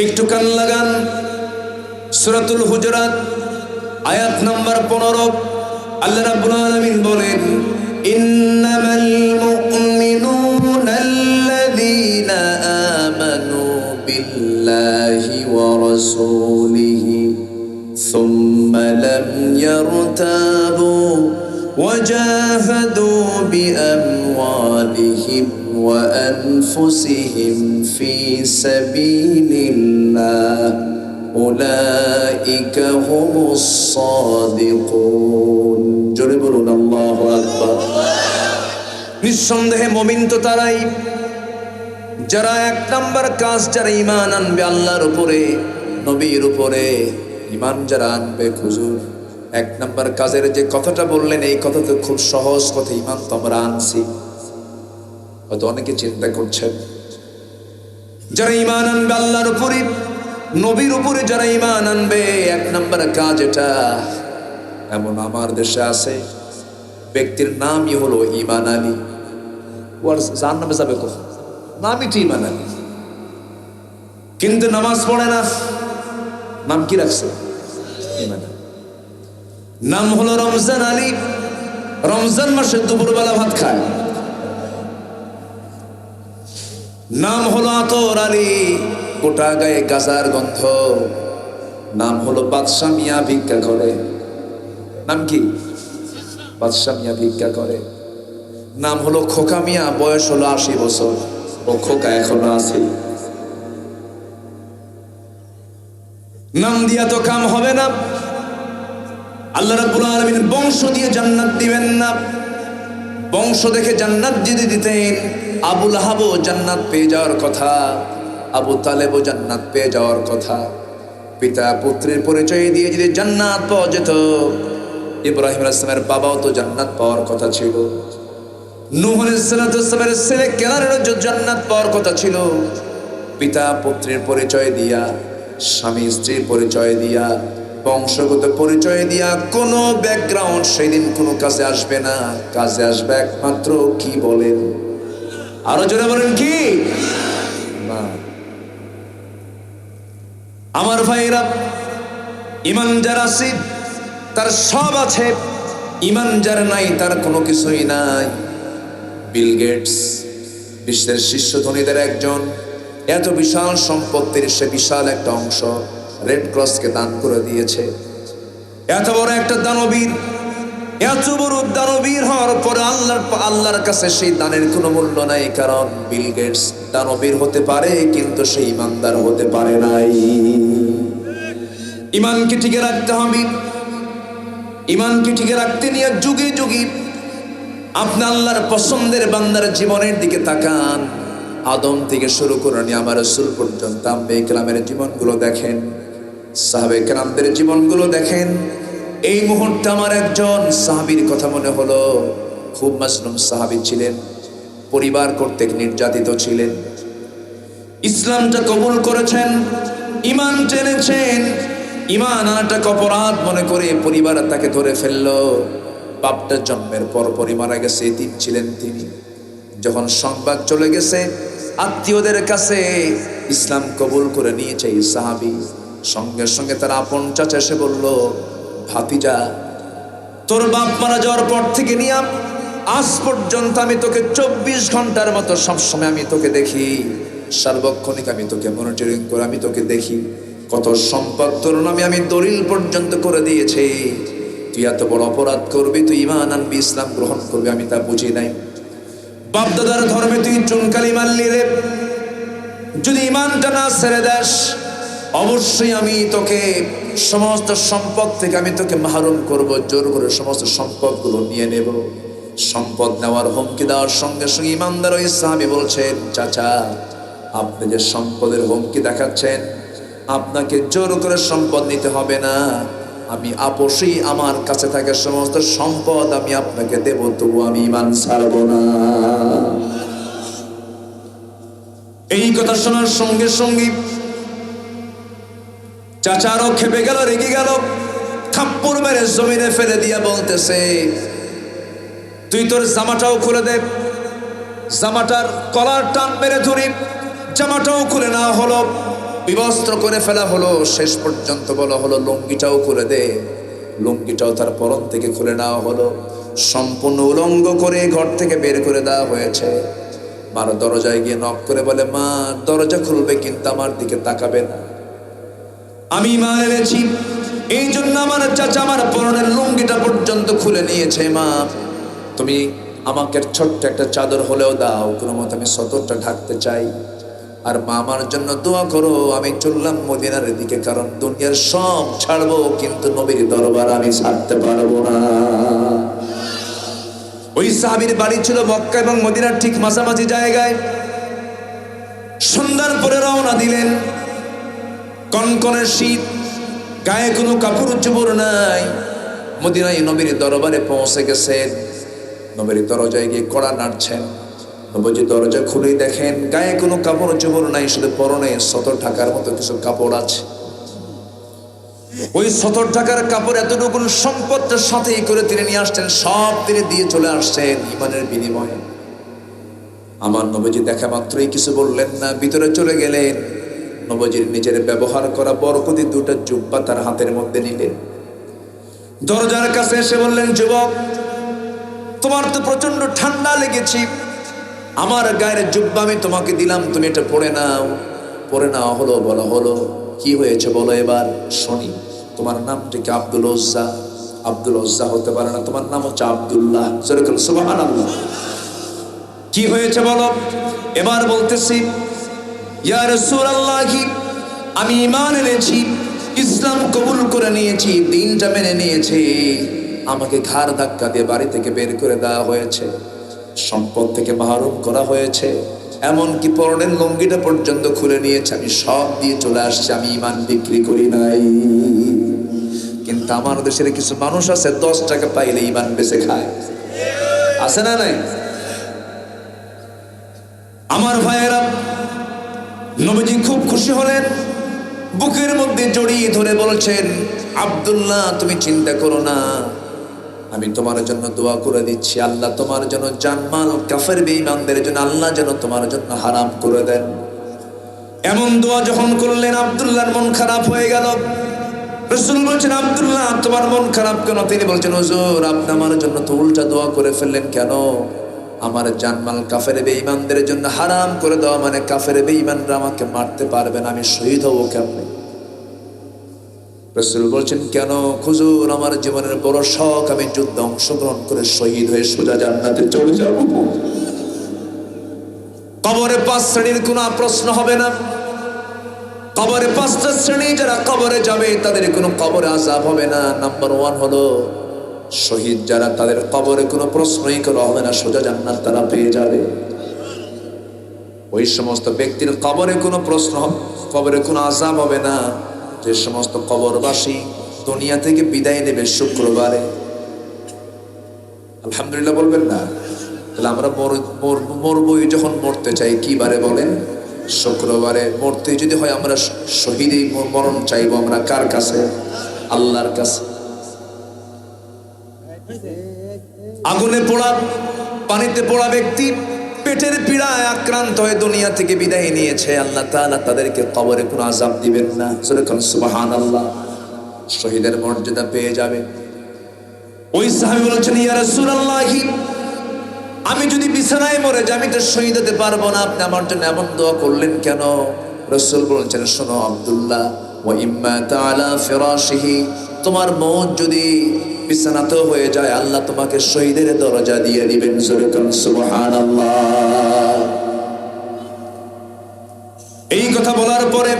একটু কান লাগান। সূরাতুল হুজুরাত আয়াত নাম্বার 15 আল্লাহ রাব্বুল আলামিন বলেন, ইন্নামাল মুমিনুনা আল্লাযীনা আমানু বিল্লাহি ওয়া রাসূলিহি সুম্মা লাম ইয়ারতাবু ওয়া জাহাদু বিআমওয়ালিহিম ওয়া আনফুসিহিম ফি সাবিলিল্লাহ উলাইকা হুমুস সাদিকুন। জোরে বলুন আল্লাহু আকবার। নিঃসন্দেহে মুমিন তো তারাই যারা এক নাম্বার কাজ, যারা ঈমান আনবে আল্লাহর উপরে, নবীর উপরে ঈমান যারা আনবে। হুজুর এক নাম্বার কাজের যে কথাটা বললেন, এই কথা তো খুব সহজ কথা, ঈমান তো আমরা আনছি। হয়তো অনেকে চিন্তা করছেন, যারা ঈমান আনবে আল্লাহর উপরে, নবীর উপরে যারা ঈমান আনবে, এক নাম্বার কাজ এটা। এমন আমার দেশে আছে ব্যক্তির নামই হলো ঈমান আলী। ওর জান্নাতে যাবে কখন? নামই তো ঈমান আলী, কিন্তু নামাজ পড়ে না। নাম কি রাখছে? ঈমান আলী। নাম হলো রমজান আলী। রমজান মাসে দুপুরবেলা ভাত খায়। নাম হলো আতর আলী, গোটা গায়ে গাজার গন্ধ। নাম হলো বাদশা মিয়া, ভিক্ষা করে। নাম কি? বাদশা মিয়া ভিক্ষা করে। নাম হলো খোকা মিয়া, বয়স হলো 80 বছর, ও খোকা এখনো আছে। নাম দিয়া তো কাম হবে না। আল্লাহ রাব্বুল আলামিন বংশ দিয়ে জান্নাত দিবেন না। বংশ দেখে জান্নাত যদি দিতেন, আবু লাহাবও জান্নাত পেয়ে যাওয়ার কথা, আবু তালেবও জান্নাত পেয়ে যাওয়ার কথা। পিতা পুত্রের পরিচয় দিয়ে যদি জান্নাত পাওয়া যেত, ইব্রাহিম আলাইহিস সালামের বাবাও তো জান্নাত পাওয়ার কথা ছিল। নূহ আলাইহিস সালামের ছেলে কেনানেরও জান্নাত পাওয়ার কথা ছিল। পিতা পুত্রের পরিচয় দিয়া, স্বামী স্ত্রীর পরিচয় দিয়া, বংশগত পরিচয় দিয়া কোনো ব্যাকগ্রাউন্ড সেদিন কোনো কাজে আসবে না। কাজে আসবে একমাত্র কি বলেন? আরো জোরে বলেন কি? না। আমার ভাইরা, ঈমান যার আছে তার সব আছে, ঈমান যার নাই তার কোনো কিছুই নাই। বিল গেটস বিশ্বের শীর্ষ ধনীদের একজন, এত বিশাল সম্পত্তির সে বিশাল একটা অংশ রেড ক্রসকে দান করে দিয়েছে। এত বড় একটা দানবীর, এত বড় দানবীর হওয়ার পরে আল্লাহর কাছে সেই দানের কোনো মূল্য নাই। কারণ বিল গেটস দানবীর হতে পারে, কিন্তু সে ঈমানদার হতে পারে নাই। ঈমানকে টিকে রাখতে হবে। ঈমানকে টিকে রাখতে নিয়ে যুগে যুগে আপনি আল্লাহর পছন্দের বান্দার জীবনের দিকে তাকান। আদম থেকে শুরু করে নিয়ে আমার রাসূল পর্যন্ত আম্বিয়া কেরামের জীবনগুলো দেখেন, সাহাবে কেরামদের জীবনগুলো দেখেন। এই মুহূর্তে আমার একজন সাহাবীর কথা মনে হলো। খুব মাজলুম সাহাবী ছিলেন, পরিবার কর্তৃক নির্যাতিত ছিলেন। ইসলামটা কবুল করেছেন, ঈমান টেনেছেন। ঈমান আনাটাকে অপরাধ মনে করে পরিবার তাকে ধরে ফেললো। বাপটা জন্মের পরপরই মারা গেছে, এতিম ছিলেন তিনি। যখন সংবাদ চলে গেছে আত্মীয়দের কাছে, ইসলাম কবুল করে নিয়েছে এই সাহাবী, সঙ্গে সঙ্গে তার আপন চাচা এসে বলল, ভাতিজা, তোর বাপ মারা যাওয়ার পর থেকে নিয়ে আজ পর্যন্ত আমি তোকে 24 ঘন্টার মতো সবসময় আমি তোকে দেখি, সার্বক্ষণিক আমি তোকে মনিটরিং করে আমি তোকে দেখি। কত সম্পদ তোর নামে আমি দলিল পর্যন্ত করে দিয়েছি। তুই এত বড় অপরাধ করবি, তুই ঈমান আনবি, ইসলাম গ্রহণ করবি, আমি তা বুঝি নাই। বাপ দাদার ধর্মে তুই চুনকালি মারলি রে। যদি ঈমানটা না ছেড়ে দেস, অবশ্যই আমি তোকে সমস্ত সম্পদ থেকে আমি তোকে মাহরুম করব, জোর করে সমস্ত সম্পদগুলো নিয়ে নেব। সম্পদ নেওয়ার হুমকি দেওয়ার সঙ্গে সঙ্গে ঈমানদার ওই সাহাবী বলছেন, চাচা আপনি যে সম্পদের হুমকি দেখাচ্ছেন, আপনাকে জোর করে সম্পদ নিতে হবে না। আমি আপোষেই আমার কাছে থাকা সমস্ত সম্পদ আমি আপনাকে দেব, তবু আমি ঈমান ছাড়ব না। এই কথা শোনার সঙ্গে সঙ্গে চাচারও খেপে গেল, রেগে গেল, থাপ্পড় মেরে জমিনে ফেলে দিয়া বলতেছে, তুই তোর জামাটাও খুলে দে। জামাটার কলার টান মেরে ধরি, জামাটাও খুলে না হলো। বিবস্ত্র করে ফেলা হলো। শেষ পর্যন্ত বলা হলো লুঙ্গিটাও খুলে দে। লুঙ্গিটাও তার পরন থেকে খুলে নেওয়া হলো। সম্পূর্ণ উলঙ্গ করে ঘর থেকে বের করে দেওয়া হয়েছে। মার দরজায় গিয়ে নক করে বলে, মা দরজা খুলবে কিন্তু আমার দিকে তাকাবে না। আমি মা এনেছি, এই জন্য আমার চাচা আমার পরনের লুঙ্গিটা পর্যন্ত খুলে নিয়েছে। মা তুমি আমাকে ছোট্ট একটা চাদর হলেও দাও, কোনো মতে আমি সতরটা ঢাকতে চাই। আর মা আমার জন্য দোয়া করো। আমি চললাম মদিনার দিকে, কারণ দুনিয়ার সব ছাড়বো কিন্তু নবীর দরবার আমি ছাড়তে পারবো না। ওই সাহাবীর বাড়ি ছিল মক্কা এবং মদিনার ঠিক মাঝামাঝি জায়গায়। সন্ধ্যার পরে রওনা দিলেন। কনকনে শীত, গায়ে কোনো কাপড় চোপড় নাই। মদিনায় নবীর দরবারে পৌঁছে গেছেন। নবীর দরজায় গিয়ে কড়া নাড়ছেন। নবীজি দরজা খুলেই দেখেন গায়ে কোনো কাপড় চোপড় নাই, শুধু পরনে সতর ঢাকার মতো কিছু কাপড় আছে। ওই সতর ঢাকার কাপড় এতটুকু সম্পদটার সাথেই করে তিনি নিয়ে আসছেন, সব তিনি দিয়ে চলে আসছেন ইমানের বিনিময়ে। আমার নবীজি দেখা মাত্রই কিছু বললেন না, ভিতরে চলে গেলেন। নবীজির নিজের ব্যবহার করা বরকতি দুটো জুব্বা তার হাতের মধ্যে নিলেন। দরজার কাছে এসে বললেন, যুবক তোমার তো প্রচন্ড ঠান্ডা লেগেছে, আমার গায়ের জুব্বা আমি তোমাকে দিলাম, তুমি এটা পরে নাও। পরে নাও হলো। বলা হলো কি হয়েছে বলো এবার শুনি। তোমার নামটা কি আব্দুল উজ্জা? আব্দুল উজ্জা হতে পারে না, তোমার নাম হচ্ছে আব্দুল্লাহ। সুবহানাল্লাহ। কি হয়েছে বলো। এবার বলতেছি, ইয়া রাসূলুল্লাহ আমি ঈমান এনেছি, ইসলাম কবুল করে নিয়েছি, দ্বীনটা মেনে নিয়েছি। আমাকে ঘাড় ধাক্কা দিয়ে বাড়ি থেকে বের করে দেওয়া হয়েছে, সম্পদ থেকে মাহরুম করা হয়েছে, এমনকি পরনের লুঙ্গিটা পর্যন্ত খুলে নিয়েছে। আমি সব দিয়ে চলে আসছি, আমি ঈমান বিক্রি করি নাই। কিন্তু আমার দেশের কিছু মানুষ আছে 10 টাকা পাইলে ঈমান বেচে খায়, আছে না নাই? আমার ভাইয়েরা, নবীজি খুব খুশি হলেন, বুকের মধ্যে জড়িয়ে ধরে বলছেন, আব্দুল্লাহ তুমি চিন্তা করো না, আমি তোমার জন্য দোয়া করে দিচ্ছি, আল্লাহ তোমার জন্য জানমাল কাফের বেঈমানদের জন্য আল্লাহ যেন তোমার জন্য হারাম করে দেন। এমন দোয়া যখন করলেন আব্দুল্লাহর মন খারাপ হয়ে গেল। রাসূল বলছেন, আব্দুল্লাহ তোমার মন খারাপ কেন? তিনি বলছেন, হুজুর আপনি আমার জন্য তো উল্টা দোয়া করে ফেললেন কেন? আমার জানমাল কাফের বেঈমানদের জন্য হারাম করে দেওয়া মানে কাফের বেঈমানরা আমাকে মারতে পারবে না, আমি শহীদ হব কেমনে? রাসূল বলছেন, কেন? হুজুর আমার জীবনের বড় শখ, আমি যুদ্ধে অংশগ্রহণ করে শহীদ হয়ে সোজা জান্নাতে চলে যাব। কবরে 5 শ্রেণীর কোনো প্রশ্ন হবে না। কবরে 5টা শ্রেণী, যারা কবরে যাবে তাদের কোনো কবরে আযাব হবে না। নাম্বার 1 হলো শহীদ যারা, তাদের কবরে কোনো প্রশ্নই করা হবে না, সোজা জান্নাত তারা পেয়ে যাবে। ওই সমস্ত ব্যক্তির কবরে কোনো প্রশ্ন, কবরে কোনো আযাব হবে না যে সমস্ত কবরবাসী দুনিয়া থেকে বিদায় নেবে শুক্রবারে। আলহামদুলিল্লাহ বলবেন না? তাহলে আমরা মরবই যখন মরতে চাই কি বারে বলেন? শুক্রবারে। মরতে যদি হয় আমরা শহীদই মরণ চাইবো আমরা কার কাছে? আল্লাহর কাছে। আগুনে পোড়া, পানিতে পোড়া ব্যক্তি পেটের পীড়ায় আক্রান্ত হয়ে দুনিয়া থেকে বিদায় নিয়েছে, আল্লাহ তাআলা তাদেরকে কবরে কোনো আযাব দিবেন না। সুবহানাল্লাহ। শহীদের মর্যাদা পেয়ে যাবে। ওই সাহাবী বলেছেন, ইয়া রাসূলুল্লাহ আমি যদি বিছানায় মরে যাই আমি তো শহীদ হতে পারবো না, আপনি আমার জন্য এমন দোয়া করলেন কেন? রাসূল বলেছেন, শোনো আব্দুল্লাহ, ওয়া ইম্মা তাআলা ফিরাশিহি, তোমার মওত যদি বিছানাতেও হয়ে যায় আল্লাহ তোমাকে শহীদের দরজা দিয়ে দিবেন। সুবহানাল্লাহ। এই কথা বলার পরে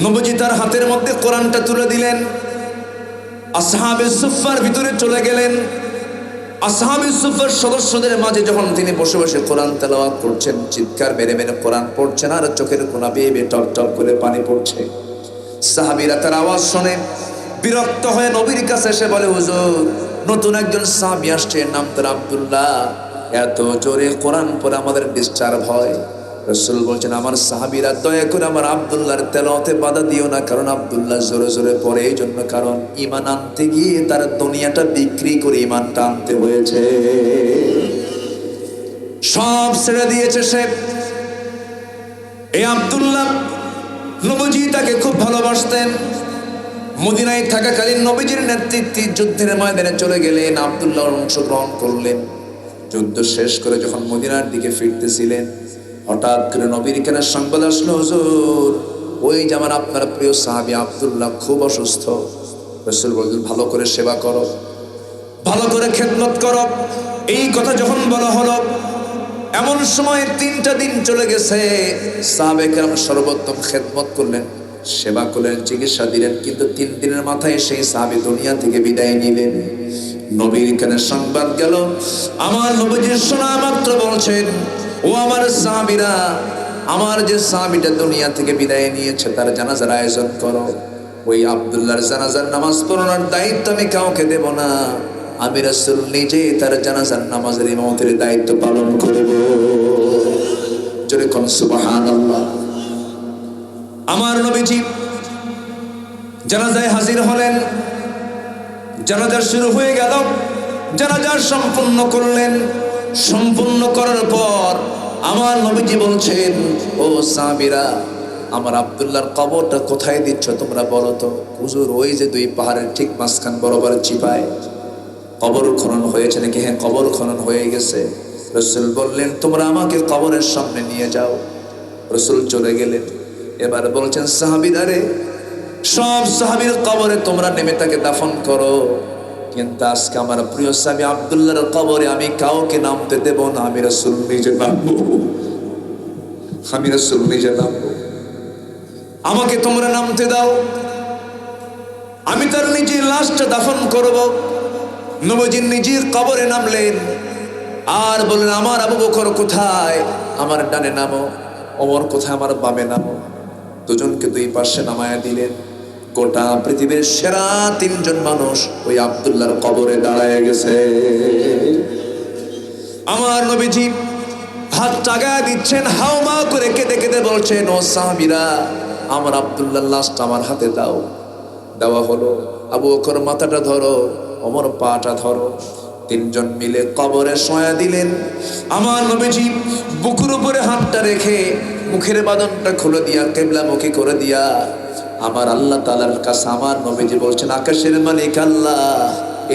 নবীজি তার হাতের মধ্যে কোরআনটা তুলে দিলেন, আসহাবে সুফফার ভিতরে চলে গেলেন। আসহাবে সুফফার সদস্যদের মাঝে যখন তিনি বসে বসে কোরআন তেলাওয়াত করছেন, চিৎকার মেরে মেরে কোরআন পড়ছেন, আর চোখের কোনা বেয়ে বেয়ে টপ টপ করে পানি পড়ছে। সাহাবীরা তার আওয়াজ শুনে বিরক্ত হয়ে নবীর কাছে এসে বলে, হুজুর নতুন একজন সাহাবী আসছে, নাম তার আব্দুল্লাহ, এত জোরে কোরআন পড়ে আমাদের ডিস্টার্ব হয়। রাসূল বলছেন, আমার সাহাবীরা দয়া করে আমার আব্দুল্লাহর তেলাওয়াতে বাধা দিও না, কারণ আব্দুল্লাহ জোরে জোরে পড়ে এই জন্য, কারণ ঈমান আনতে গিয়ে তার দুনিয়াটা বিক্রি করে ঈমানটা আনতে হয়েছে। সব ছেড়ে দিয়েছে সে। এই আব্দুল্লাহ নবীজি তাকে খুব ভালোবাসতেন। মদিনায় থাকাকালীন নবীজির নেতৃত্বে যুদ্ধের ময়দানে চলে গেলেন, আব্দুল্লাহ অংশগ্রহণ করলেন। যুদ্ধ শেষ করে যখন মদিনার দিকে ফিরতেছিলেন, হঠাৎ করে নবীর কানে সংবাদ আসলো, হুজুর ওই যে আমার আপনার প্রিয় সাহাবী আব্দুল্লাহ খুব অসুস্থ। রাসূল বললেন, ভালো করে সেবা করো, ভালো করে খেদমত করো। এই কথা যখন বলা হলো, এমন সময় 3টা দিন চলে গেছে। সাহাবে কেরাম সর্বোত্তম খেদমত করলেন, সেবা করলেন, চিকিৎসা দিলেন, কিন্তু 3 দিনের মাথায় সেই সাহাবী দুনিয়া থেকে বিদায় নিলেন। নবীর কানে সংবাদ গেল, আমার নবীজি শোনা মাত্র বলছেন, ও আমার সাহাবীরা, আমার যে সাহাবীটা দুনিয়া থেকে বিদায় নিয়েছে তার জানাজার আয়োজন করো। ওই আব্দুল্লাহর জানাজার নামাজ পড়ানোর দায়িত্ব আমি কাউকে দেব না, আমি রাসূল নিজে তার জানাজার নামাজের ইমামতের দায়িত্ব পালন করব। জোরে কোন সুবহানাল্লাহ। আমার নবীজি জানাজায় হাজির হলেন, জানাজা শুরু হয়ে গেল, জানাজা সম্পূর্ণ করলেন। সম্পূর্ণ করার পর আমার নবীজি বলছেন, ও সাহাবীরা, আমার আব্দুল্লাহর কবরটা কোথায় দিচ্ছ তোমরা বলো তো। হুজুর ওই যে 2 পাহাড়ের ঠিক মাঝখান বরাবর চিপায় কবর খনন হয়েছে নাকি? হ্যাঁ, কবর খনন হয়ে গেছে। রাসূল বললেন, তোমরা আমাকে কবরের সামনে নিয়ে যাও। রাসূল চলে গেলেন। এবার বলছেন, সাহাবীরা রে, সব সাহাবীর কবরে তোমরা নেমে তাকে দাফন করো, কিন্তু আজকে আমার প্রিয় সাহাবী আব্দুল্লাহর কবরে আমি কাউকে নামতে দেব না, আমি রাসূল নিজে নামবো, আমি রাসূল নিজে নামবো। আমাকে তোমরা নামতে দাও, আমি তার নিজের লাশটা দাফন করব। নবীজি নিজের কবরে নামলেন আর বললেন, আমার আবু বকর কোথায়? আমার ডানে নামো। ওমর কোথায়? আমার বামে নামো। দুজনকে 2 পাশে নামায়া দিলেন। গোটা পৃথিবীর সেরা 3 জন মানুষ ওই আব্দুল্লাহর কবরে দাঁড়ায় গেছে। আমার নবীজি হাত টাগায় দিচ্ছেন, হাওমা করে কেঁদে কেঁদে বলছেন, ও সাহাবীরা, আমার আব্দুল্লাহর লাশটা আমার হাতে দাও। দেওয়া হলো। আবু বকর মাথাটা ধরো, ওমর পাটা ধরো। 3 জন মিলে কবরে শোয়া দিলেন। আমার নবীজি বুকের উপরে হাতটা রেখে মুখের বাঁধনটা খুলে দিয়া কিবলামুখী করে দিয়া আমার আল্লাহ তাআলার কাছে আমার নবীজি বলছেন, আকাশের মালিক আল্লাহ,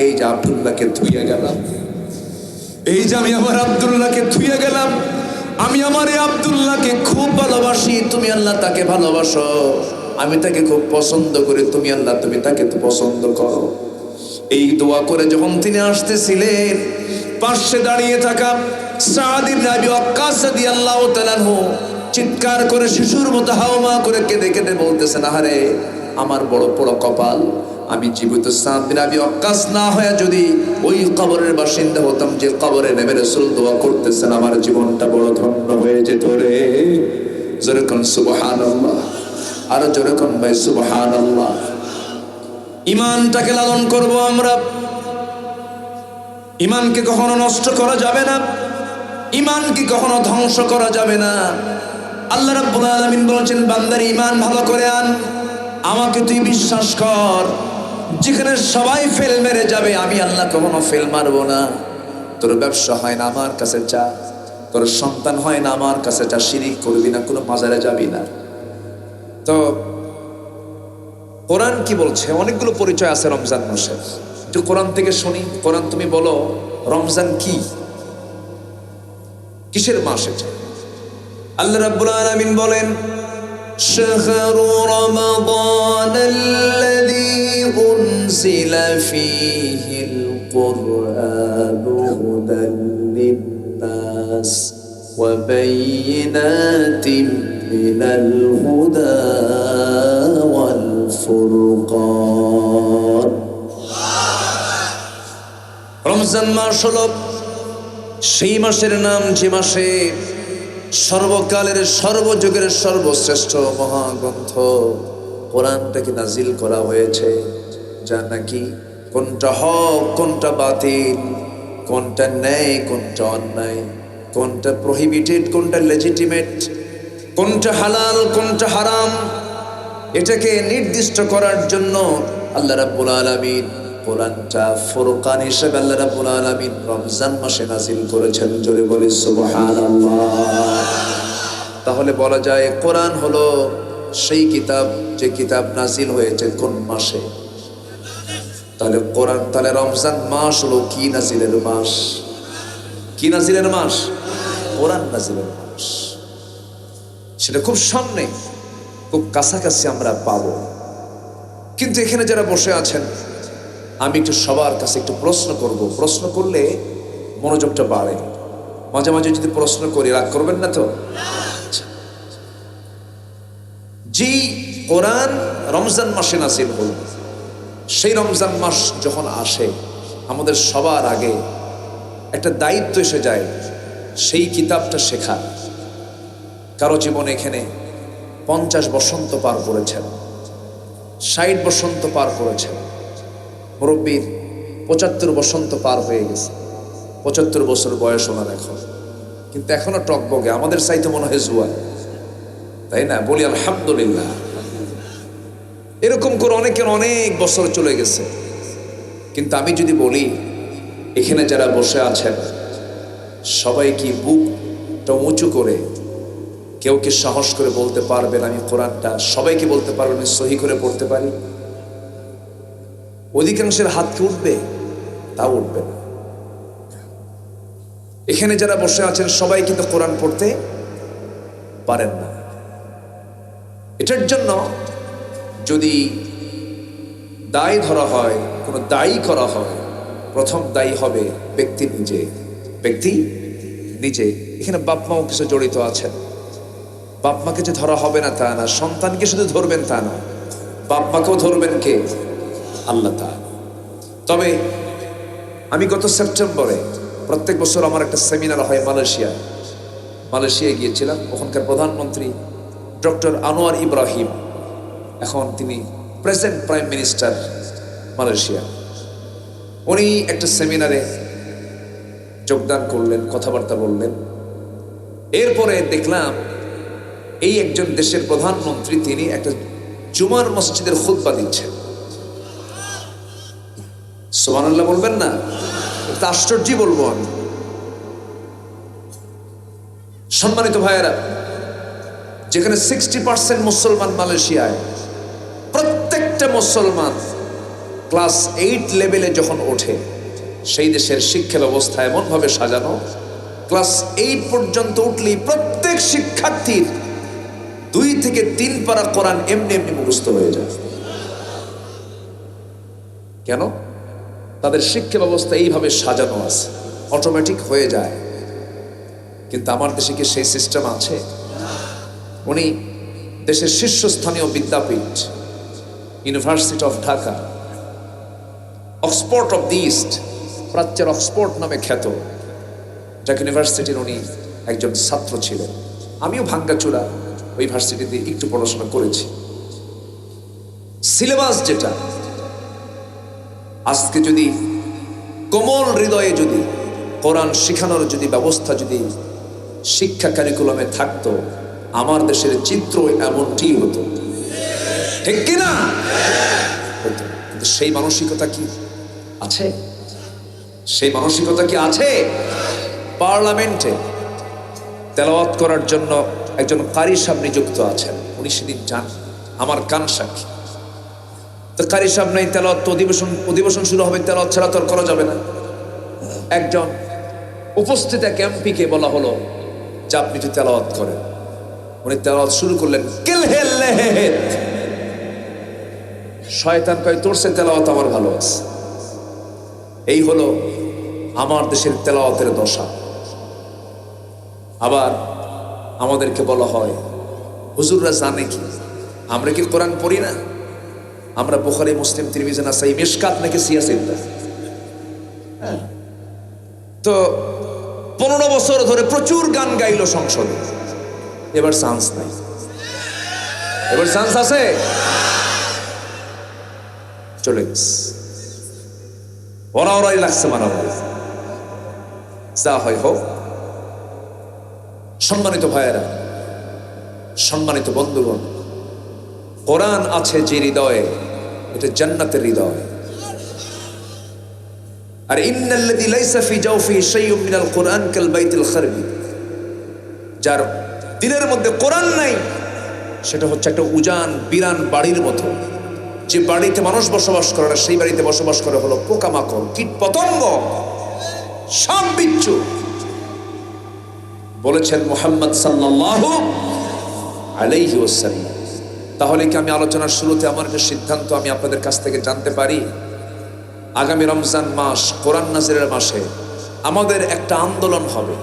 এই যে আব্দুল্লাহকে ধুইয়া গেলাম, এই যে আমি আমার আব্দুল্লাহকে ধুইয়া গেলাম, আমি আমার এই আব্দুল্লাহকে খুব ভালোবাসি, তুমি আল্লাহ তাকে ভালোবাসো, আমি তাকে খুব পছন্দ করি, তুমি আল্লাহ তুমি তাকে তো পছন্দ করো। এই দোয়া করে যখন তিনি আসতেছিলেন, পাশে দাঁড়িয়ে থাকা সাদ ইবনে আবি ওয়াক্কাস রাদিয়াল্লাহু তাআলা আনহু চিৎকার করে শিশুর মতো হাওমা করে কেঁদে কেঁদে বলতেছেন, আহারে আমার বড় বড় কপাল, আমি জীবিত সাদ ইবনে আবি ওয়াক্কাস না হয়ে যদি ওই কবরের বাসিন্দা হতাম যে কবরে নেমে রাসূল দোয়া করতেছেন, আমার জীবনটা বড় ধন্য হয়ে যেত রে। জোরে কোন সুবহানাল্লাহ, আর জোরে কোন ভাই সুবহানাল্লাহ। ইমানটাকে লালন করব আমরা, ইমানকে কখনো নষ্ট করা যাবে না, ইমানকে কখনো ধ্বংস করা যাবে না। আল্লাহ রাব্বুল আলামিন বলেছেন, বান্দার ইমান ভালো করে আন, আমাকে তুই বিশ্বাস কর, যেখানে সবাই ফেল মেরে যাবে আমি আল্লাহ কখনো ফেল মারবো না। তোর ব্যবসা হয় না আমার কাছে চা, তোর সন্তান হয় না আমার কাছে চা, শিরিক করবি না, কোনো মাজারে যাবি না। তো কোরআন কি বলছে? অনেকগুলো পরিচয় আছে রমজান মাসের, একটু কোরআন থেকে শুনি। কোরআন তুমি বলো রমজান কি, কিসের মাস এটা? আল্লাহ রাব্বুল আলামিন বলেন, শাহরু রমাদানাল্লাযী উনজিলা ফীহিল কুরআনু হুদাল লিন-নাস ওয়া বায়িনাতিন মিনাল হুদা ওয়াল ফুরকান। রমজান মাস হলো সেই মাসের নাম যে মাসে সর্বকালের সর্বযুগের সর্বশ্রেষ্ঠ মহাগ্রন্থ কোরআনটাকে নাজিল করা হয়েছে, যা নাকি কোনটা হক কোনটা বাতিল, কোনটা ন্যায় কোনটা অন্যায়, কোনটা প্রহিবিটেড কোনটা লেজিটিমেট, কোনটা হালাল কোনটা হারাম, এটাকে নির্দিষ্ট করার জন্য আল্লাহ রাব্বুল আলামিন কোরআনটা ফুরকান হিসেবে আল্লাহ রাব্বুল আলামিন রমজান মাসে নাজিল করেছেন। জোরে বলি সুবহানাল্লাহ। তাহলে বলা যায় কোরআন হলো সেই কিতাব যে কিতাব নাজিল হয়েছে কোন মাসে? তাহলে কোরআন, তাহলে রমজান মাস হলো কি নাজিলের মাস? কি নাজিলের মাস? কোরআন নাজিলের মাস। সেটা খুব সামনে, খুব কাছাকাছি আমরা পাবো। কিন্তু এখানে যারা বসে আছেন, আমি একটু সবার কাছে একটু প্রশ্ন করব। প্রশ্ন করলে মনোযোগটা বাড়ে। মাঝে মাঝে যদি প্রশ্ন করি রাগ করবেন না তো? জি, কোরআন রমজান মাসে নাজিল হল। সেই রমজান মাস যখন আসে, আমাদের সবার আগে একটা দায়িত্ব এসে যায় সেই কিতাবটা শেখা। কারো জীবনে এখানে 50 বসন্ত পার করেছেন, 60 বসন্ত পার করেছেন, মুরব্বীর 75 বসন্ত পার হয়ে গেছে, 75 বছর বয়স ওনার এখন, কিন্তু এখনো টকবগে, আমাদের চাইতে মনে হয় জুয়া, তাই না? বলি আলহামদুলিল্লাহ। এরকম করে অনেকের অনেক বছর চলে গেছে। কিন্তু আমি যদি বলি এখানে যারা বসে আছেন সবাই কি বুকটা উঁচু করে, কেউ কি সাহস করে বলতে পারবেন আমি কোরআনটা, সবাই কি বলতে পারবেন আমি সহি করে পড়তে পারি? অধিকাংশের হাত কি উঠবে? তা উঠবে না। এখানে যারা বসে আছেন সবাই কিন্তু কোরআন পড়তে পারেন না। এটার জন্য যদি দায় ধরা হয়, কোনো দায়ী করা হয়, প্রথম দায়ী হবে ব্যক্তি নিজে। ব্যক্তি নিজে। এখানে বাপ মাও কিছু জড়িত আছেন। বাপ মাকে যে ধরা হবে না তা না, সন্তানকে শুধু ধরবেন তা না, বাপ মাকেও ধরবেন কে? আল্লাহ তাআলা। তবে আমি গত সেপ্টেম্বরে, প্রত্যেক বছর আমার একটা সেমিনার হয় মালয়েশিয়ায় গিয়েছিলাম। ওখানকার প্রধানমন্ত্রী ডক্টর আনোয়ার ইব্রাহিম, এখন তিনি প্রেজেন্ট প্রাইম মিনিস্টার মালয়েশিয়া। উনি একটা সেমিনারে যোগদান করলেন, কথাবার্তা বললেন। এরপরে দেখলাম এই একজন দেশের প্রধানমন্ত্রী তিনি একটা জুমার মসজিদের খুতবা দিচ্ছেন। সুবহানাল্লাহ বলবেন না? এটা আশ্চর্য বলবো আমি। সম্মানিত ভাইয়েরা, যেখানে 60% মুসলমান মালয়েশিয়ায়, প্রত্যেকটা মুসলমান ক্লাস 8 লেভেলে যখন ওঠে, সেই দেশের শিক্ষা ব্যবস্থা এমনভাবে সাজানো, ক্লাস 8 পর্যন্ত উঠলেই প্রত্যেক শিক্ষার্থীর 2 থেকে 3 পারা কোরআন এমনি এমনি মুখস্থ হয়ে যায়। কেন? তাদের শিক্ষা ব্যবস্থা এইভাবে সাজানো আছে, অটোমেটিক হয়ে যায়। কিন্তু আমার দেশে কি সেই সিস্টেম আছে? উনি দেশের শীর্ষস্থানীয় বিদ্যাপীঠ, university of Dhaka, Oxford of the east, প্রাচ্যের অক্সফোর্ড নামে খ্যাত ঢাকা ইউনিভার্সিটির উনি একজন ছাত্র ছিলেন। আমিও ভাঙ্গাচুরা ওই ভার্সিটিতে একটু পড়াশোনা করেছি। সিলেবাস যেটা, আজকে যদি কোমল হৃদয়ে যদি কোরআন শিখানোর যদি ব্যবস্থা যদি শিক্ষা কারিকুলামে থাকতো, আমার দেশের চিত্র এমনটি হতো, ঠিক কিনা? কিন্তু সেই মানসিকতা কি আছে? সেই মানসিকতা কি আছে? পার্লামেন্টে তেলাওয়াত করার জন্য একজন কারি সাহেব নিযুক্ত আছেন, উনি সেদিন যান, আমার কান সাক্ষী। তো কারি সাহেব নেই, তেলাওয়াত তো অধিবেশন শুরু হবে, তেলাওয়াত ছাড়া তো আর করা যাবে না। একজন উপস্থিত এক এমপিকে বলা হলো যে আপনি একটু তেলাওয়াত করেন। উনি তেলাওয়াত শুরু করলেন, শয়তান কয় তোর সে তেলাওয়াত আমার ভালো আছে। এই হলো আমার দেশের তেলাওয়াতের দশা। আবার আমাদেরকে বলা হয়, হুজুররা জানে কি আমরা কি কোরআন পড়ি না? আমরা বুখারী, মুসলিম, তিরমিজি, নাসাই, মিশকাত নাকি সিয়াসিল্লাহ। তো 15 বছর ধরে প্রচুর গান গাইলো সংসদে, এবার চান্স নাই। এবার চান্স আছে, চলে গেছে, ওরাই লাগছে মারামারি। যা হয় হোক। সম্মানিত ভাইয়েরা, সম্মানিত বন্ধুগণ, কোরআন আছে যে হৃদয়ে, এটা জান্নাতের হৃদয়। আর ইন্নাল্লাযী লাইসা ফি জাওফিহি শাইউম মিনাল কুরআন কাল বাইতিল খারবি, যার দিলের মধ্যে কোরআন নাই সেটা হচ্ছে একটা উজান বিরান বাড়ির মতো। যে বাড়িতে মানুষ বসবাস করে না, সেই বাড়িতে বসবাস করে হলো পোকামাকড়, কীট পতঙ্গ, সাপ বিচ্ছু। বলেছেন মুহাম্মদ সাল্লাল্লাহু আলাইহি ওয়াসাল্লাম। তাহলে কি আমি আলোচনার শুরুতে আমার একটা সিদ্ধান্ত আমি আপনাদের কাছ থেকে জানতে পারি? আগামী রমজান মাস, কোরআন নাজিরের মাসে আমাদের একটা আন্দোলন হবে,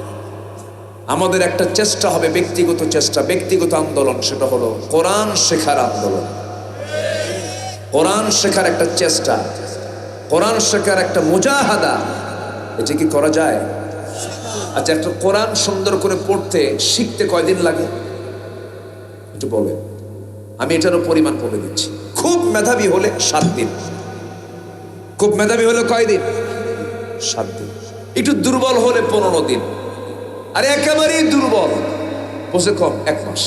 আমাদের একটা চেষ্টা হবে, ব্যক্তিগত চেষ্টা, ব্যক্তিগত আন্দোলন। সেটা হলো কোরআন শেখার আন্দোলন, কোরআন শেখার একটা চেষ্টা, কোরআন শেখার একটা মুজাহাদা। এটা কি করা যায়? আচ্ছা, একটা কোরআন সুন্দর করে পড়তে শিখতে কয়দিন লাগে একটু বলেন? আমি এটারও পরিমাণ বলে দিচ্ছি। খুব মেধাবী হলে 7 দিন, খুব মেধাবী হলে কয়দিন? 7 দিন। একটু দুর্বল হলে 15 দিন, আর একেবারেই দুর্বল বসে কম 1 মাস।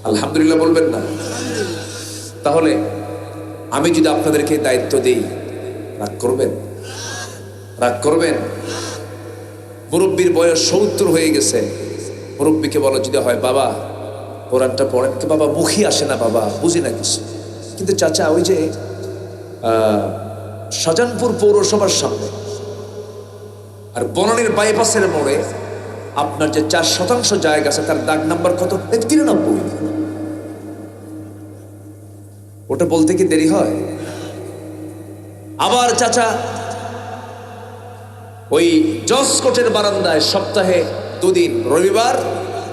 আলহামদুলিল্লাহ বলবেন না? তাহলে আমি যদি আপনাদেরকে দায়িত্ব দিই, রাগ করবেন? রাগ করবেন? মুরব্বীর বয়স 70 হয়ে গেছে, মুরব্বীকে বলো যদি হয়, বাবা কোরআনটা পড়েন। বাবা মুখী আসে না, বাবা বুঝি না কিছু। কিন্তু চাচা ওই যে শাহজাহানপুর পৌরসভার সামনে আর বনানীর বাইপাসের মোড়ে আপনার যে 4% জায়গা আছে, তার দাগ নাম্বার কত? 93। ওটা বলতে কি দেরি হয়? আবার চাচা ওই জজকোর্টের বারান্দায় সপ্তাহে 2 দিন, রবিবার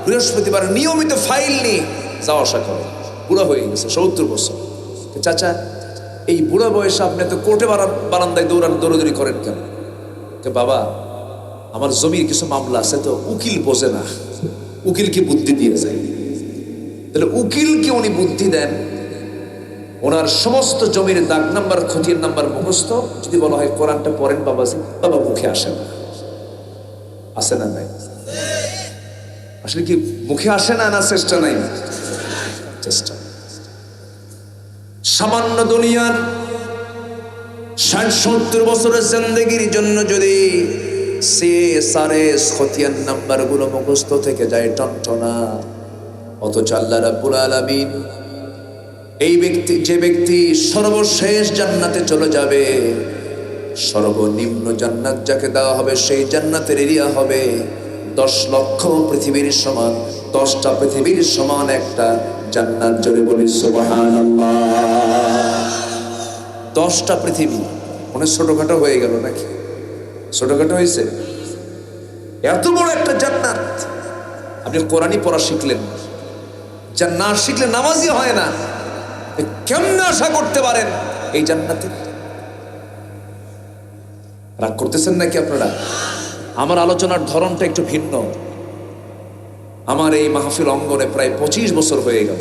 বৃহস্পতিবার নিয়মিত ফাইল নিয়ে যাওয়া আসা করে। বুড়া হয়ে গেছে, 70 বছর। চাচা এই বুড়া বয়সে আপনি তো কোর্টে বারান্দায় দৌড়াদৌড়ি করেন কেন? বাবা আমার জমির কিছু মামলা আছে, তো উকিল বোঝে না, উকিলকে বুদ্ধি দিয়ে যায়। তাহলে উকিলকে উনি বুদ্ধি দেন, ওনার সমস্ত জমির দাগ নাম্বার, খতিয়ান নাম্বার মুখস্থ। যদি বলা হয় কোরআনটা পড়েন বাবাজি, বাবা মুখে আসে না। আসে না? নাই? আসলে কি মুখে আসে না, না চেষ্টা নাই? চেষ্টা। সামান্য দুনিয়ার 60-70 বছরের জিন্দেগির জন্য যদি খতিয়ান নাম্বার গুলো মুখস্থ থেকে যায় টনটনা, অথচ আল্লাহ রাব্বুল আলামিন এই ব্যক্তি, যে ব্যক্তি সর্বশেষ জান্নাতে চলে যাবে, সর্বনিম্ন জান্নাত যাকে দেওয়া হবে, সেই জান্নাতের এরিয়া হবে 10 লক্ষ পৃথিবীর সমান। 10টা পৃথিবীর সমান একটা জান্নাত। জোরে বলি সুবহানাল্লাহ। 10টা পৃথিবী মনে ছোটখাটো হয়ে গেল নাকি? ছোটখাটো হয়েছে? এত বড় একটা জান্নাত। আপনি কোরআনই পড়া শিখলেন, যা না শিখলে নামাজই হয় না, কেমনে আশা করতে পারেন এই জান্নাতে? রাগ করতেছেন নাকি আপনারা? আমার আলোচনার ধরনটা একটু ভিন্ন। আমার এই মাহফিল অঙ্গনে প্রায় 25 বছর হয়ে গেল,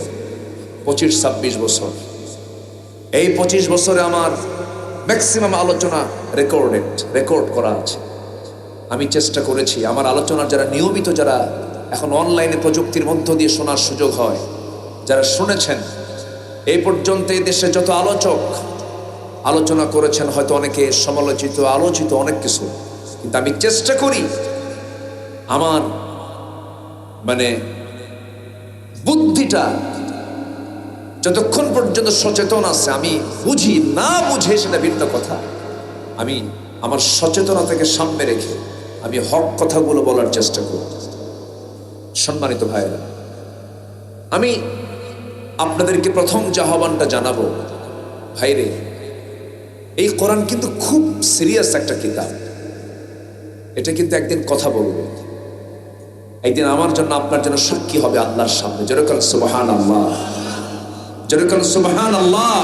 25-26 বছর। এই 25 বছরে আমার ম্যাক্সিমাম আলোচনা রেকর্ড করা আছে। আমি চেষ্টা করেছি আমার আলোচনার যারা নিয়মিত, যারা এখন অনলাইনে প্রযুক্তির মধ্য দিয়ে শোনার সুযোগ হয়, যারা শুনেছেন এই পর্যন্ত এই দেশে যত আলোচক আলোচনা করেছেন, হয়তো অনেকে সমালোচিত, আলোচিত অনেক কিছু, কিন্তু আমি চেষ্টা করি আমার বুদ্ধিটা যতক্ষণ পর্যন্ত সচেতন আছে, আমি বুঝি না বুঝে সেটা ভিন্ন কথা, আমি আমার সচেতনতাকে সামনে রেখে আমি হক কথাগুলো বলার চেষ্টা করি। সম্মানিত ভাইরা, আমি আপনাদেরকে প্রথম যে আহ্বানটা জানাবো, ভাইরে, এই কোরআন কিন্তু খুব সিরিয়াস একটা কিতাব। এটা কিন্তু একদিন কথা বলবে, একদিন আমার জন্য আপনার জন্য সাক্ষী হবে আল্লাহর সামনে। যেরকম সুবহানাল্লাহ, যেরকম সুবহানাল্লাহ।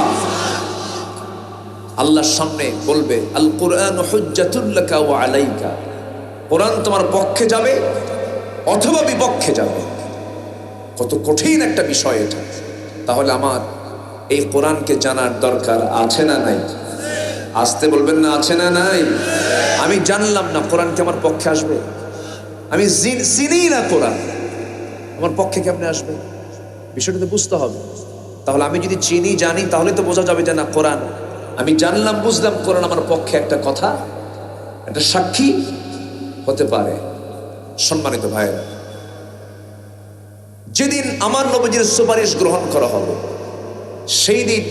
আল্লাহর সামনে বলবে আল কোরআন হুজ্জাতুল লাকা ওয়া আলাইকা, কোরআন তোমার পক্ষে যাবে অথবা বিপক্ষে যাবে। কত কঠিন একটা বিষয় এটা। তাহলে আমার এই কোরআনকে জানার দরকার আছে না নাই? আসতে বলবেন না, আছে না নাই? আমি জানলাম না, কোরআন কি আমার পক্ষে আসবে? আমি চিনি না কোরআন, আমার পক্ষে কেমনে আসবে? বিষয়টা তো বুঝতে হবে। তাহলে আমি যদি চিনি, জানি, তাহলে তো বোঝা যাবে যে না, কোরআন আমি জানলাম, বুঝলাম, কোরআন আমার পক্ষে একটা কথা, একটা সাক্ষী হতে পারে। সম্মানিত ভাইয়েরা, যেদিন আমার নবীজির সুপারিশ গ্রহণ করা হবে, সেই দিন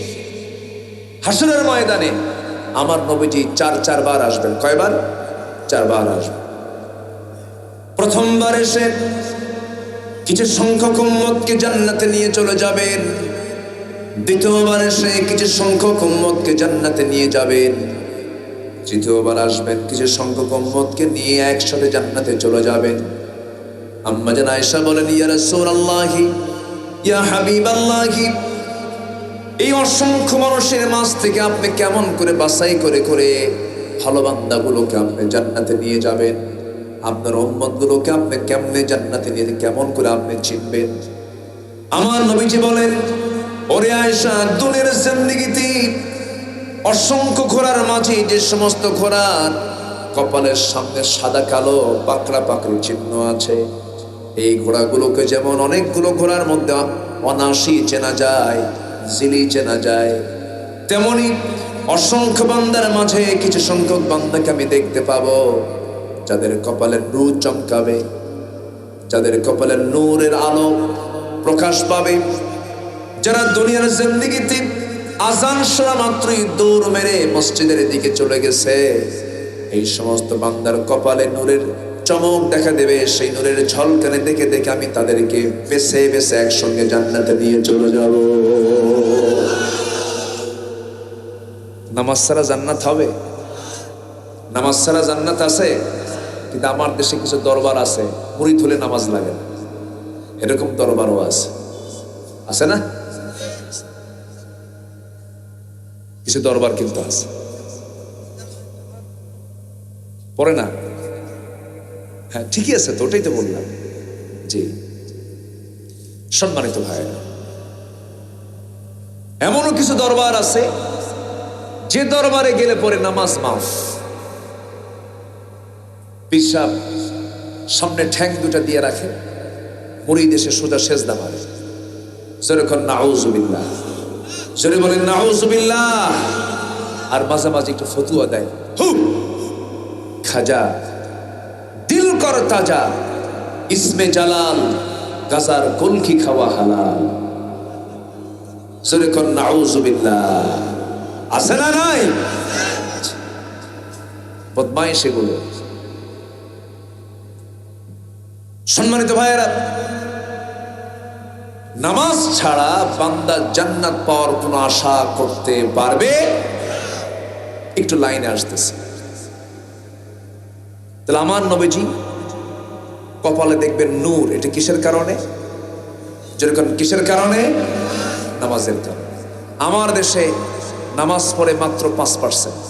হাসরের ময়দানে আমার নবীজি চারবার আসবেন। কয়বার? চারবার আসবেন। প্রথমবার এসে কিছু সংখ্যক উম্মতকে জান্নাতে নিয়ে চলে যাবেন। দ্বিতীয়বার এসে কিছু সংখ্যক উম্মতকে জান্নাতে নিয়ে যাবেন। তৃতীয়বার আসবেন, কিছু সংখ্যক উম্মতকে নিয়ে একসাথে জান্নাতে চলে যাবেন। আম্মা জান আয়েশা বলেন, ইয়া রাসূলুল্লাহি, ইয়া হাবিবাল্লাহি, এই অসংখ্য মানুষের মাঝ থেকে আপনি কেমন করে বাছাই করে করে ভালো বান্দাগুলোকে আপনি জান্নাতে নিয়ে যাবেন? আপনার উম্মতগুলোকে আপনি কেমনে জান্নাতে নিয়ে, কেমন করে আপনি চিনবেন? আমার নবীজি বলেন, ওরে আয়েশা, দুনিয়ার জিন্দেগিতে অসংখ্য ঘোড়ার মাঝে যে সমস্ত ঘোড়ার কপালের সামনে সাদা কালো পাকড়া পাকড়ি চিহ্ন আছে, এই ঘোড়াগুলোকে যেমন অনেকগুলো ঘোড়ার মধ্যে অনাসি চেনা যায়, জিলি চেনা যায়, তেমনি অসংখ্য বান্দার মাঝে কিছু সংখ্যক বান্দাকে আমি দেখতে পাবো যাদের কপালের নূর চমকাবে, যাদের কপালের নূরের আলো প্রকাশ পাবে, যারা দুনিয়ার জিন্দেগিতে আজান শোনা মাত্রই দৌড় মেরে মসজিদের দিকে চলে গেছে, এই সমস্ত বান্দার কপালে নূরের চমক দেখা দেবে। সেই নূরের ঝলকানি দেখে দেখে আমি তাদেরকে বেছে বেছে একসঙ্গে জান্নাতে নিয়ে চলে যাব। নামাজ ছাড়া জান্নাত হবে? নামাজ ছাড়া জান্নাত আছে? কিন্তু আমার দেশে কিছু দরবার আছে, মুড়ি ধুলে নামাজ লাগে না, এরকম দরবারও আছে, আছে না? কিছু দরবার কিন্তু আছে, পড়ে না। হ্যাঁ, ঠিকই আছে তো, ওটাই তো বললাম। জি, সম্মানিত ভাইরা, এমনও কিছু দরবার আছে যে দরবারে গেলে পরে নামাজ মাফ। পিসাব সামনে ঠ্যাং দুটা দিয়ে রাখে, মুরিদ এসে সোজা সেজদা মারে। যেরকম নাউজুবিল্লাহ, জোরে বলেন নাউজুবিল্লাহ। আর মাঝে মাঝে একটু ফতুয়া দেয়, খাজা দিল কর তাজা, ইসমে জালাল গাজার কলকি খাওয়া হালাল। যেরকম নাউজুবিল্লাহ। আছে না নাই? বদমাইশ এগুলো। সম্মানিত ভাইয়েরা, নামাজ ছাড়া বান্দা জান্নাত পাওয়ার কোনো আশা করতে পারবে? একটু লাইনে আসতেছে। তাহলে আমার নবীজি কপালে দেখবেন নূর, এটা কিসের কারণে? যেরকম কিসের কারণে? নামাজের কারণে। আমার দেশে নামাজ পড়ে মাত্র 5%।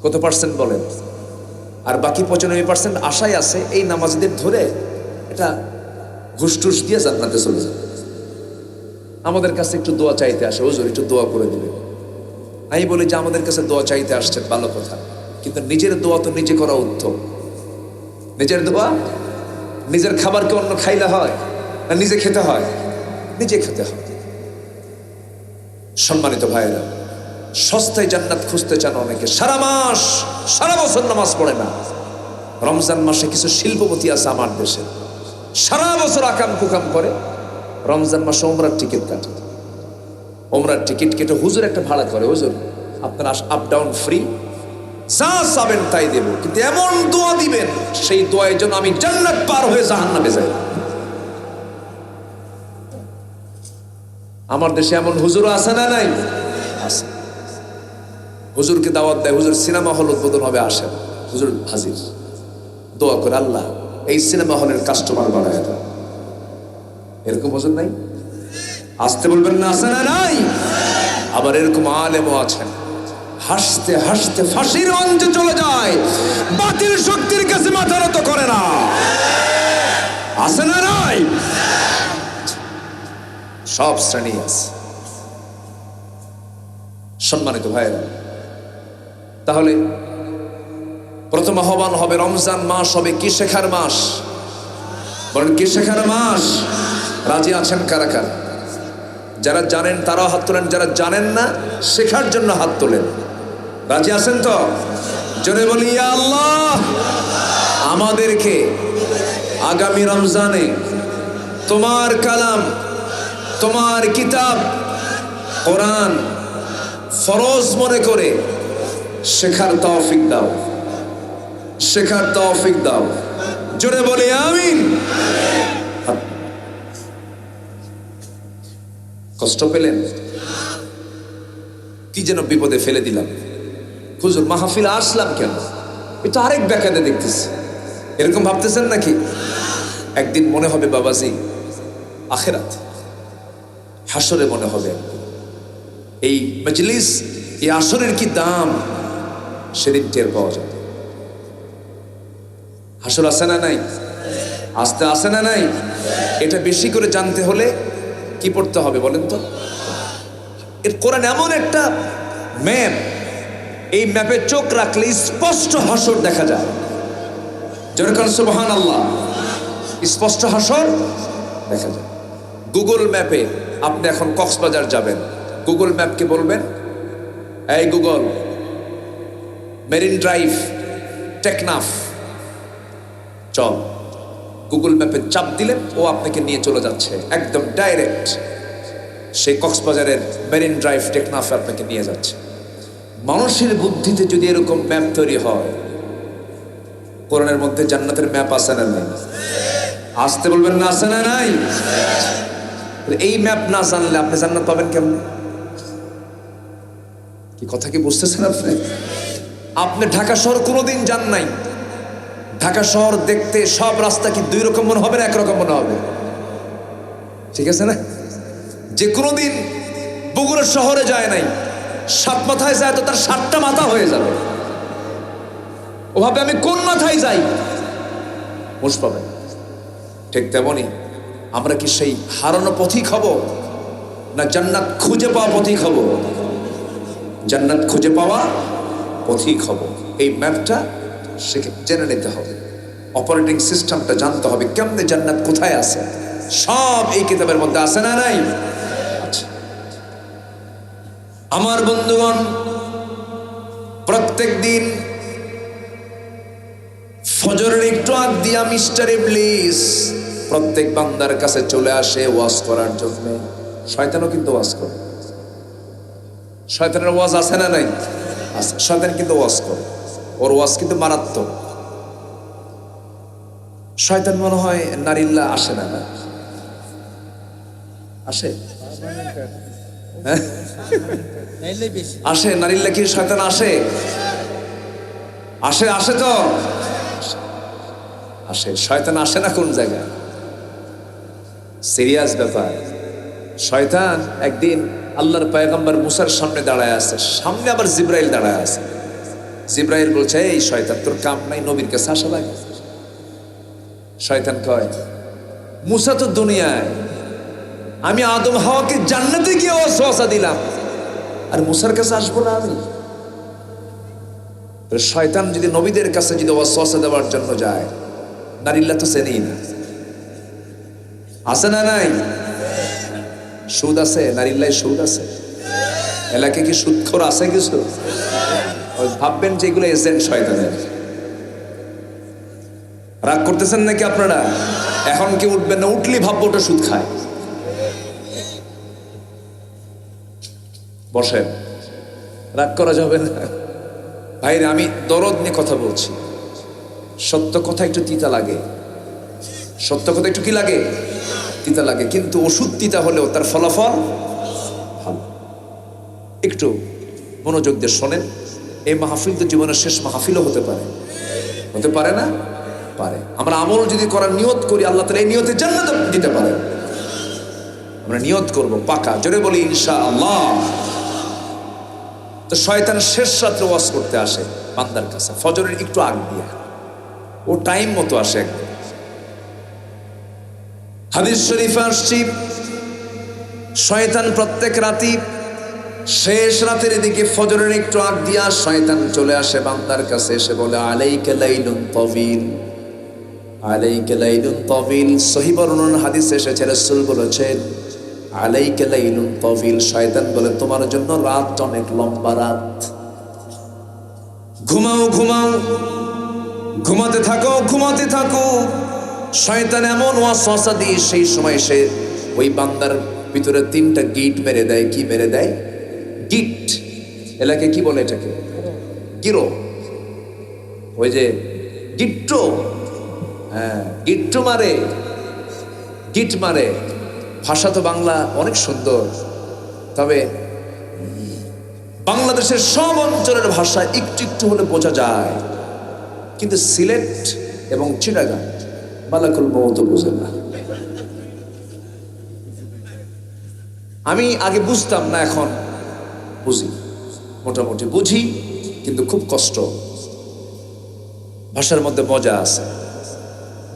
কত পার্সেন্ট বলেন? আর বাকি 95% আশায় আছে এই নামাজীদের ধরে এটা ঘুষ টুস দিয়ে জান্নাতে চলে যাবে। আমাদের কাছে একটু দোয়া চাইতে আসে, হুজুর একটু দোয়া করে দিবে। আমি বলি যে আমাদের কাছে দোয়া চাইতে আসছেন ভালো কথা, কিন্তু নিজের দোয়া তো নিজে করা উত্তম। নিজের দোয়া, নিজের খাবারকে অন্য খাইলে হয় না নিজে খেতে হয়? নিজে খেতে হয়। সম্মানিত ভাইয়েরা, সস্তায় জান্নাত খুঁজতে চান অনেকে, সারা মাস সারা বছর নামাজ পড়ে না। রমজান মাসে কিছু শিল্পপতি আছে আমার দেশে, সারা বছর আকাম কুকাম করে, রমজান মাসে ওমরার টিকিট কাটে। ওমরার টিকিট কেটে হুজুর একটা ভাড়া করে, হুজুর আপনার আপ ডাউন ফ্রি, যা চাবেন তাই দেব, কিন্তু এমন দোয়া দিবেন সেই দোয়ার জন্য আমি জান্নাত পার হয়ে জাহান্নামে যাই। আমার দেশে এমন হুজুর আছে না নাই? আছে। হুজুরকে দাওয়াত দেয়, হুজুর সিনেমা হল উদ্বোধন হবে, আসেন। হুজুর হাজির, দোয়া করে আল্লাহ এই সিনেমা হলের কাস্টমার বাড়ায় দাও। এরকম হুজুর নাই? আসতে বলবেন না, আছে না নাই? আবার এরকম আলেমও আছেন, হাসতে হাসতে ফাঁসির মঞ্চে চলে যায়, বাতিল শক্তির কাছে মাথা নত করে না। আছে না নাই? সব শ্রেণী আছে। সম্মানিত ভাইয়েরা, তাহলে প্রথম আহ্বান হবে, রমজান মাস হবে কি শেখার মাস? বলেন কি শেখার মাস? রাজি আছেন কারা কারা? যারা জানেন তারাও হাত তোলেন, যারা জানেন না শেখার জন্য হাত তোলেন। রাজি আছেন তো? জোরে বলি ইয়া আল্লাহ, আমাদেরকে আগামী রমজানে তোমার কালাম, তোমার কিতাব কোরআন ফরজ মনে করে শেখার তৌফিক দাও, শেখার তৌফিক দাও। জোরে বলে আমিন। কষ্ট পেলেন? কি যেন বিপদে ফেলে দিলাম, হুজুর মাহফিলে আসলাম কেন, এটা আরেক ব্যাখ্যাতে দেখতেছি, এরকম ভাবতেছেন নাকি? একদিন মনে হবে বাবাজি আখিরাত, হাসরে মনে হবে এই মজলিস, এই আসরের কি দাম, সেদিন টের পাওয়া যাবে। হাসর আছে না নাই? আসতে আসে না নাই? এটা বেশি করে জানতে হলে কি পড়তে হবে বলেন তো? এর কোরআন এমন একটা ম্যাপ, এই ম্যাপে চোখ রাখলে স্পষ্ট হাসর দেখা যায়। যেরকম সুবহানাল্লাহ, স্পষ্ট হাসর দেখা যায়। গুগল ম্যাপে আপনি এখন কক্সবাজার যাবেন, গুগল ম্যাপকে বলবেন এই গুগল মেরিন ড্রাইভ টেকনাফ চল, গুগল ম্যাপে চাপ দিলে ও আপনাকে নিয়ে চলে যাচ্ছে একদম ডাইরেক্ট সেই কক্সবাজারের মেরিন ড্রাইভ টেকনাফে আপনাকে নিয়ে যাচ্ছে। মানুষের বুদ্ধিতে যদি এরকম ম্যাপ তৈরি হয়, কোরআনের মধ্যে জান্নাতের ম্যাপ আছে না নাই? আসতে বলবেন না, আছে না নাই? এই ম্যাপ না জানলে আপনি জান্নাত পাবেন কেমন? কি কথা কি বুঝতেছেন আপনি? আপনি ঢাকা শহর কোনোদিন যান নাই, ঢাকা শহর দেখতে সব রাস্তা কি দুই রকম মনে হবে না একরকম মনে হবে? ঠিক আছে না? যে কোনোদিন বগুড়া শহরে যায় নাই, সাত মাথায় যায় তো তার সাতটা মাথা হয়ে যাবে, ওভাবে আমি কোন মাথায় যাই বুঝ পাবেন। ঠিক তেমনই আমরা কি সেই হারানো পথিক হব, না জান্নাত খুঁজে পাওয়া পথিক হব? জান্নাত খুঁজে পাওয়া পথিক হব। এই ম্যাপটা জেনে নিতে হবে, অপারেটিং সিস্টেমটা জানতে হবে, কেমনে জান্নাত কোথায় আছে, সব এই কিতাবের মধ্যে আছে না নাই? আচ্ছা আমার বন্ধুগণ, প্রত্যেক দিন ফজরের একটু আগ দিয়া মিস্টার ইবলিস প্রত্যেক বান্দার কাছে চলে আসে ওয়াজ করার জন্য। শয়তানও কিন্তু ওয়াজ করে, শয়তানের ওয়াজ আছে না নাই? আছে। শয়তান কিন্তু ওয়াজ করে, ওর ওয়াজ কিন্তু মারাত্মক। শয়তান মনে হয় নারীল্লা আসে না, আসে? হ্যাঁ আসে, নারীল্লা কি শয়তান আসে? আসে, আসে তো আসে। শয়তান আসে না কোন জায়গায়? সিরিয়াস ব্যাপার। শয়তান একদিন আল্লাহর পয়গম্বর মুসার সামনে দাঁড়ায় আছে, সামনে আবার জিব্রাইল দাঁড়ায় আছে। জিব্রাইল বলছে এই শয়তান তোর কাম নাই, নবীর কাছে আসা লাগে। শয়তান কয় মুসা তো দুনিয়ায়, আমি আদম হাওয়াকে জান্নাতে গিয়ে ওয়াসওয়াসা দিলাম, আর মুসার কাছে আসবো না আমি? শয়তান যদি নবীদের কাছে যদি ওয়াসওয়াসা দেওয়ার জন্য যায়, নারীল্লা তো চেনেই না। আছে না নাই? সুদ আছে, নারীল্লায় সুদ আছে। এলাকায় কি সুদখোর আছে কিছু? ভাববেন যে এগুলো এজেন্ট শয়তানের। রাগ করতেছেন নাকি আপনারা? এখন কি উঠবেন না? উঠলি ভাববো ওটা সুদ খায়। বসেন, রাগ করা যাবে না ভাইরে। আমি দরদ নিয়ে কথা বলছি। সত্য কথা একটু তিতা লাগে, সত্য কথা একটু কি লাগে? তিতা লাগে, কিন্তু ওষুধ তিতা হলেও তার ফলাফল ভালো। একটু মনোযোগ দিয়ে শোনেন। এই মাহফিল তো জীবনের শেষ মাহফিলও হতে পারে, হতে পারে না? পারে। আমরা আমল যদি করার নিয়ত করি, আল্লাহ তাআলা এই নিয়তে জান্নাত দিতে পারে। আমরা নিয়ত করব পাকা, জোরে বলি ইনশাআল্লাহ। তো শয়তান শেষ রাত্রে ওয়াজ করতে আসে বান্দার কাছে, ফজরের একটু আগ দিয়ে। ও টাইম মতো আসে একদম। হাদিস শরীফে আসছে শয়তান প্রত্যেক রাতে শেষ রাতের দিকে ফজরের একটু আগ দিয়া শয়তান চলে আসে বান্দার কাছে, এসে বলে আলাইকা লাইলুন তাবিল, আলাইকা লাইলুন তাবিল। সহিহ বর্ণনা হাদিসে এসেছে, রাসূল বলেছেন আলাইকা লাইলুন তাবিল। শয়তান বলে তোমার জন্য রাত অনেক লম্বা রাত, ঘুমাও ঘুমাও, ঘুমাতে থাকো ঘুমাতে থাকো। শয়তান এমন ওয়াসওয়াসা দিয়ে সেই সময় সে ওই বান্দার ভিতরে 3টা গিট মেরে দেয়। কি মেরে দেয়? গিট। এলাকায় কি বলে এটাকে? গিরো। ওই যে গিট্টো, হ্যাঁ গিট্টো মারে, গিট মারে। ভাষা তো বাংলা অনেক সুন্দর, তবে বাংলাদেশের সব অঞ্চলের ভাষা একটু একটু হলে বোঝা যায়, কিন্তু সিলেট এবং চিটাগাং মালাকুল মউত বোঝে না। আমি আগে বুঝতাম না, এখন বুঝি, মোটামুটি বুঝি, কিন্তু খুব কষ্ট। ভাষার মধ্যে মজা আছে।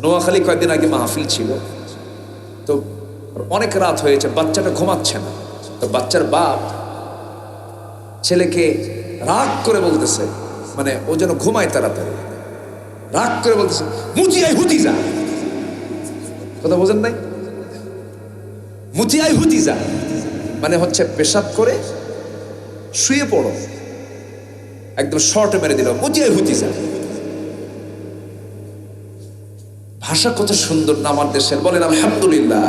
নোয়াখালী কয়েকদিন আগে মাহফিল ছিল, তো অনেক রাত হয়েছে, বাচ্চাটা ঘুমাচ্ছে না। তো বাচ্চার বাপ ছেলেকে রাগ করে বলতেছে, মানে ও যেন ঘুমায় তাড়াতাড়ি, রাগ করে বলতেছে মুতিয়াই হুতি যা। কথা বোঝেন নাই? মুতিয়াই হুতি যা মানে হচ্ছে পেশাব করে শুয়ে পড়ো, একদম শর্টে মেরে দিল, মুতিয়াই হুতি যা। ভাষা কত সুন্দর না আমার দেশের, বলেন আলহামদুলিল্লাহ।